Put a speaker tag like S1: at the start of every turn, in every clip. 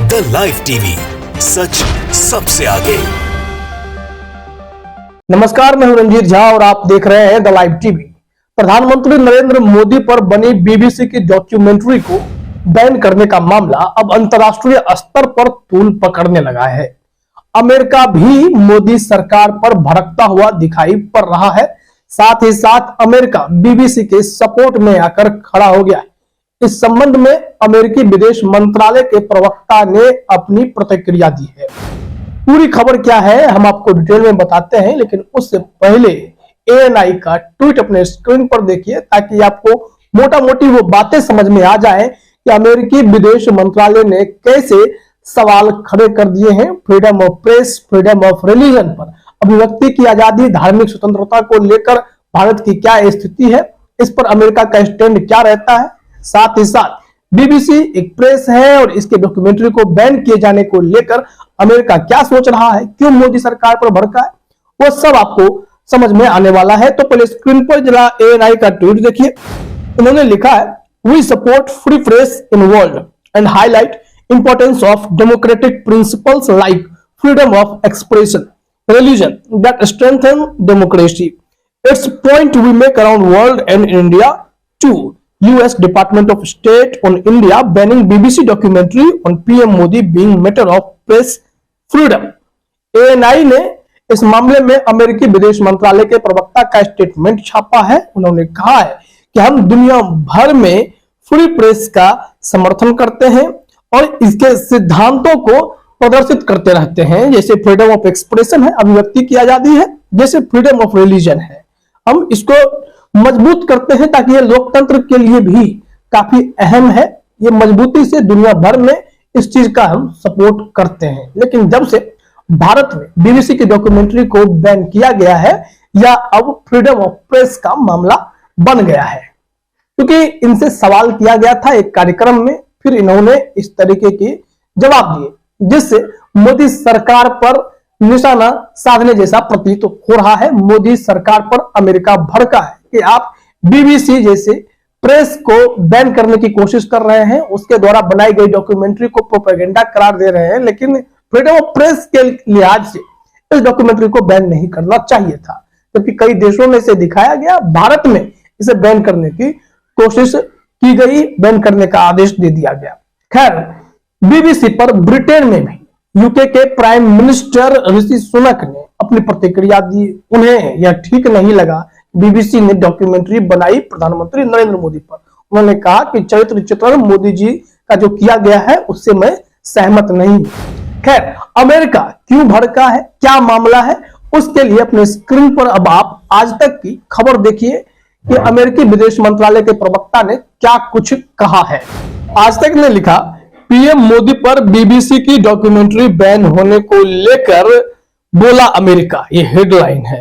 S1: The live TV, सच सबसे आगे।
S2: नमस्कार, मैं हूं रंजीत झा और आप देख रहे हैं द लाइव टीवी। प्रधानमंत्री नरेंद्र मोदी पर बनी बीबीसी की डॉक्यूमेंट्री को बैन करने का मामला अब अंतर्राष्ट्रीय स्तर पर तूल पकड़ने लगा है। अमेरिका भी मोदी सरकार पर भड़कता हुआ दिखाई पड़ रहा है। साथ ही साथ अमेरिका बीबीसी के सपोर्ट में आकर खड़ा हो गया है। इस संबंध में अमेरिकी विदेश मंत्रालय के प्रवक्ता ने अपनी प्रतिक्रिया दी है। पूरी खबर क्या है हम आपको डिटेल में बताते हैं, लेकिन उससे पहले एएनआई का ट्वीट अपने स्क्रीन पर देखिए ताकि आपको मोटा मोटी वो बातें समझ में आ जाए कि अमेरिकी विदेश मंत्रालय ने कैसे सवाल खड़े कर दिए हैं freedom of press, freedom of religion पर। अभिव्यक्ति की आजादी, धार्मिक स्वतंत्रता को लेकर भारत की क्या स्थिति है, इस पर अमेरिका का स्टैंड क्या रहता है। साथ ही साथ बीबीसी एक प्रेस है और इसके डॉक्यूमेंट्री को बैन किए जाने को लेकर अमेरिका क्या सोच रहा है, क्यों मोदी सरकार पर भड़का है, वो सब आपको समझ में आने वाला है। तो पहले स्क्रीन पर जरा एएनआई का ट्वीट देखिए। उन्होंने लिखा है, we support free press in world and highlight importance of democratic principles like freedom of expression, religion that strengthen democracy. It's point we make around world and India too. US Department of State on India banning BBC documentary on PM Modi being matter of press freedom. ANI ने इस मामले में अमेरिकी विदेश मंत्रालय के प्रवक्ता का स्टेटमेंट छापा है। उन्होंने कहा है कि हम दुनिया भर में फ्री प्रेस का समर्थन करते हैं और इसके सिद्धांतों को प्रदर्शित करते रहते हैं, जैसे फ्रीडम ऑफ एक्सप्रेशन है, अभिव्यक्ति की आजादी है, जैसे फ्रीडम ऑफ रिलीजन है। हम इसको मजबूत करते हैं ताकि ये लोकतंत्र के लिए भी काफी अहम है। ये मजबूती से दुनिया भर में इस चीज का हम सपोर्ट करते हैं। लेकिन जब से भारत में बीबीसी की डॉक्यूमेंट्री को बैन किया गया है, या अब फ्रीडम ऑफ प्रेस का मामला बन गया है, क्योंकि इनसे सवाल किया गया था एक कार्यक्रम में, फिर इन्होंने इस तरीके के जवाब दिए जिससे मोदी सरकार पर निशाना साधने जैसा प्रतीत हो रहा है। मोदी सरकार पर अमेरिका भड़का है कि आप बीबीसी जैसे प्रेस को बैन करने की कोशिश कर रहे हैं, उसके द्वारा बनाई गई डॉक्यूमेंट्री को प्रोपेगेंडा करार दे रहे हैं, लेकिन फ्रीडम ऑफ प्रेस के लिहाज से इस डॉक्यूमेंट्री को बैन नहीं करना चाहिए था। जबकि कई देशों में इसे दिखाया गया, भारत में इसे बैन करने की कोशिश की गई, बैन करने का आदेश दे दिया गया। खैर, बीबीसी पर ब्रिटेन में भी यूके के प्राइम मिनिस्टर ऋषि सुनक ने अपनी प्रतिक्रिया दी। उन्हें यह ठीक नहीं लगा बीबीसी ने डॉक्यूमेंट्री बनाई प्रधानमंत्री नरेंद्र मोदी पर। उन्होंने कहा कि चरित्र चित्रण मोदी जी का जो किया गया है उससे मैं सहमत नहीं। खैर, अमेरिका क्यों भड़का है, क्या मामला है, उसके लिए अपने स्क्रीन पर अब आप आज तक की खबर देखिए कि अमेरिकी विदेश मंत्रालय के प्रवक्ता ने क्या कुछ कहा है। आज तक ने लिखा, पीएम मोदी पर बीबीसी की डॉक्यूमेंट्री बैन होने को लेकर बोला अमेरिका, ये हेडलाइन है।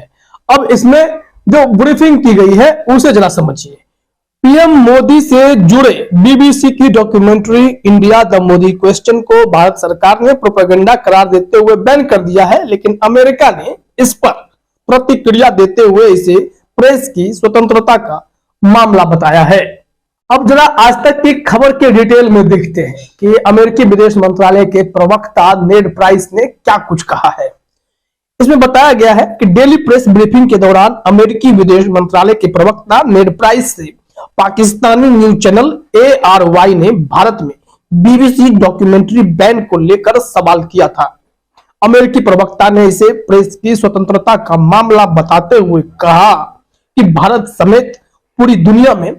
S2: अब इसमें जो ब्रीफिंग की गई है उसे जरा समझिए। पीएम मोदी से जुड़े बीबीसी की documentary India the Modi question को भारत सरकार ने प्रोपेगेंडा करार देते हुए बैन कर दिया है, लेकिन अमेरिका ने इस पर प्रतिक्रिया देते हुए इसे प्रेस की स्वतंत्रता का मामला बताया है। अब जरा आज तक की खबर के डिटेल में देखते हैं कि अमेरिकी विदेश मंत्रालय के प्रवक्ता नेड प्राइस ने क्या कुछ कहा है। इसमें बताया गया है कि डेली प्रेस ब्रीफिंग के दौरान अमेरिकी विदेश मंत्रालय के प्रवक्ता नेड प्राइस से पाकिस्तानी न्यूज चैनल ARY ने भारत में बीबीसी डॉक्यूमेंट्री बैन को लेकर सवाल किया था। अमेरिकी प्रवक्ता ने इसे प्रेस की स्वतंत्रता का मामला बताते हुए कहा कि भारत समेत पूरी दुनिया में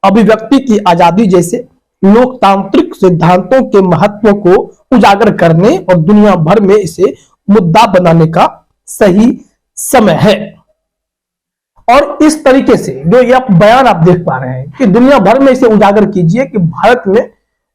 S2: अभिव्यक्ति की आजादी जैसे लोकतांत्रिक सिद्धांतों के महत्व को उजागर करने और दुनिया भर में इसे मुद्दा बनाने का सही समय है। और इस तरीके से जो ये बयान आप देख पा रहे हैं कि दुनिया भर में इसे उजागर कीजिए कि भारत में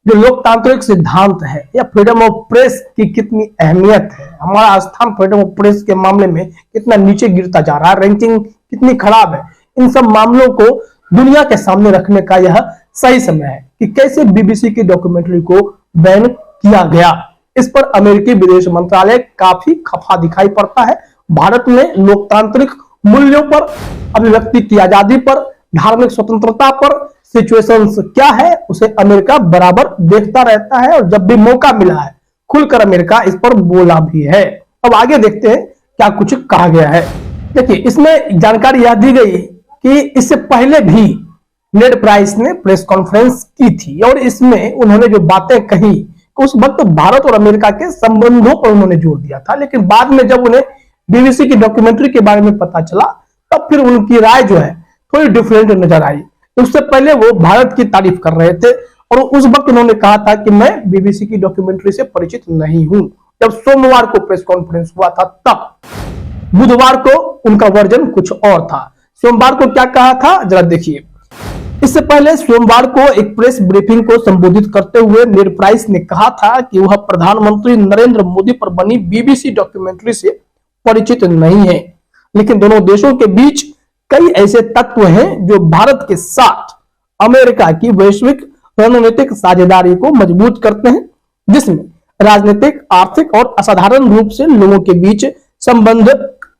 S2: जो लोकतांत्रिक सिद्धांत है या फ्रीडम ऑफ प्रेस की कितनी अहमियत है, हमारा स्थान फ्रीडम ऑफ प्रेस के मामले में कितना नीचे गिरता जा रहा है, रैंकिंग कितनी खराब है। इन सब मामलों को दुनिया के सामने रखने का यह सही समय है कि कैसे बीबीसी की डॉक्यूमेंट्री को बैन किया गया। इस पर अमेरिकी विदेश मंत्रालय काफी खफा दिखाई पड़ता है। भारत में लोकतांत्रिक मूल्यों पर, अभिव्यक्ति की आजादी पर, धार्मिक स्वतंत्रता पर सिचुएशंस क्या है उसे अमेरिका बराबर देखता रहता है और जब भी मौका मिला है खुलकर अमेरिका इस पर बोला भी है। अब आगे देखते हैं क्या कुछ कहा गया है। देखिए, इसमें जानकारी यह दी गई कि इससे पहले भी नेड प्राइस ने प्रेस कॉन्फ्रेंस की थी और इसमें उन्होंने जो बातें कही, उस वक्त भारत और अमेरिका के संबंधों पर उन्होंने जोर दिया था, लेकिन बाद में जब उन्हें बीबीसी की डॉक्यूमेंट्री के बारे में पता चला तब फिर उनकी राय जो है थोड़ी डिफरेंट नजर आई। उससे पहले वो भारत की तारीफ कर रहे थे और उस वक्त उन्होंने कहा था कि मैं बीबीसी की डॉक्यूमेंट्री से परिचित नहीं हूं। जब सोमवार को प्रेस कॉन्फ्रेंस हुआ था तब बुधवार को उनका वर्जन कुछ और था। सोमवार को क्या कहा था जरा देखिए। इससे पहले सोमवार को एक प्रेस ब्रीफिंग को संबोधित करते हुए नेड प्राइस ने कहा था कि वह प्रधानमंत्री नरेंद्र मोदी पर बनी बीबीसी डॉक्यूमेंट्री से परिचित नहीं है, लेकिन दोनों देशों के बीच कई ऐसे तत्व हैं जो भारत के साथ अमेरिका की वैश्विक रणनीतिक साझेदारी को मजबूत करते हैं, जिसमें राजनीतिक, आर्थिक और असाधारण रूप से लोगों के बीच संबंध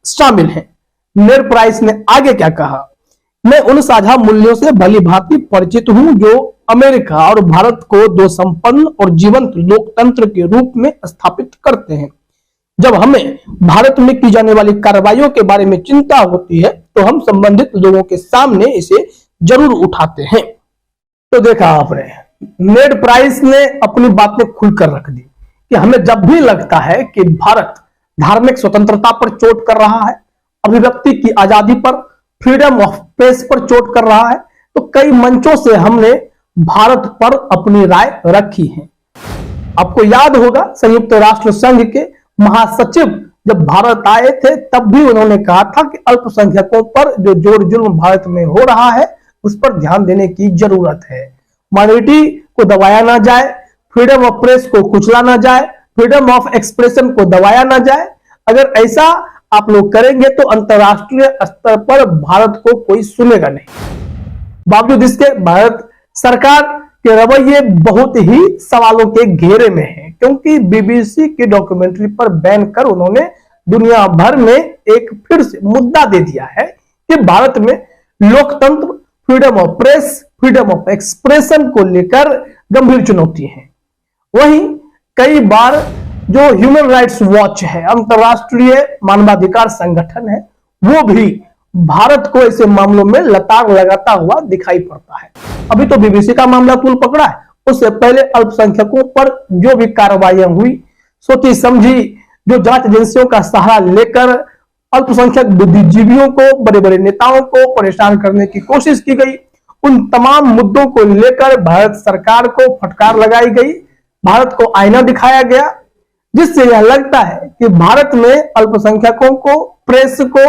S2: शामिल हैं। नेड प्राइस ने आगे क्या कहा, मैं उन साझा मूल्यों से भली भांति परिचित हूं जो अमेरिका और भारत को दो संपन्न और जीवंत लोकतंत्र के रूप में स्थापित करते हैं। जब हमें भारत में की जाने वाली कार्रवाइयों के बारे में चिंता होती है तो हम संबंधित लोगों के सामने इसे जरूर उठाते हैं। तो देखा आपने, नेड प्राइस ने अपनी बातें खुलकर रख दी कि हमें जब भी लगता है कि भारत धार्मिक स्वतंत्रता पर चोट कर रहा है, अभिव्यक्ति की आजादी पर, फ्रीडम ऑफ प्रेस पर चोट कर रहा है, तो कई मंचों से हमने भारत पर अपनी राय रखी है। आपको याद होगा संयुक्त राष्ट्र संघ के महासचिव जब भारत आए थे तब भी उन्होंने कहा था कि अल्पसंख्यकों पर जो जोर जुल्म भारत में हो रहा है उस पर ध्यान देने की जरूरत है। माइनॉरिटी को दबाया ना जाए, फ्रीडम ऑफ प्रेस को कुचला ना जाए, फ्रीडम ऑफ एक्सप्रेशन को दबाया ना जाए। अगर ऐसा आप लोग करेंगे तो अंतरराष्ट्रीय स्तर पर भारत को कोई सुनेगा नहीं। बावजूद इसके भारत सरकार के रवैये बहुत ही सवालों के घेरे में है, क्योंकि बीबीसी की डॉक्यूमेंट्री पर बैन कर उन्होंने दुनिया भर में एक फिर से मुद्दा दे दिया है कि भारत में लोकतंत्र, freedom of press, freedom of expression को लेकर गंभीर चुनौती है। वहीं कई बार जो ह्यूमन राइट्स वॉच है, अंतरराष्ट्रीय मानवाधिकार संगठन है, वो भी भारत को ऐसे मामलों में लताड़ लगाता हुआ दिखाई पड़ता है। अभी तो बीबीसी का मामला तूल पकड़ा है, उससे पहले अल्पसंख्यकों पर जो भी कार्रवाइयां हुई, सोची समझी जो जांच एजेंसियों का सहारा लेकर अल्पसंख्यक बुद्धिजीवियों को, बड़े बड़े नेताओं को परेशान करने की कोशिश की गई, उन तमाम मुद्दों को लेकर भारत सरकार को फटकार लगाई गई, भारत को आईना दिखाया गया, जिससे यह लगता है कि भारत में अल्पसंख्यकों को, प्रेस को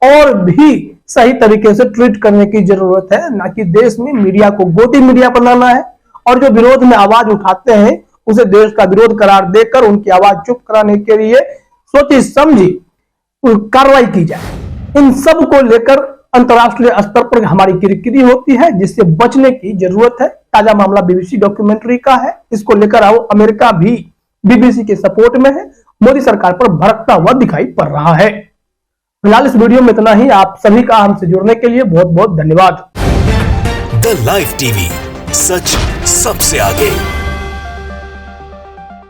S2: और भी सही तरीके से ट्रीट करने की जरूरत है, ना कि देश में मीडिया को गोदी मीडिया बनाना है और जो विरोध में आवाज उठाते हैं उसे देश का विरोध करार देकर उनकी आवाज चुप कराने के लिए सोची समझी कार्रवाई की जाए। इन सब को लेकर अंतरराष्ट्रीय स्तर पर हमारी किरकिरी होती है, जिससे बचने की जरूरत है। ताजा मामला बीबीसी डॉक्यूमेंट्री का है, इसको लेकर अमेरिका भी बीबीसी के सपोर्ट में है, मोदी सरकार पर भड़कता हुआ दिखाई पड़ रहा है। फिलहाल इस वीडियो में इतना ही। आप सभी का हमसे जुड़ने के लिए बहुत बहुत धन्यवाद।
S1: द लाइव टीवी, सच सबसे आगे।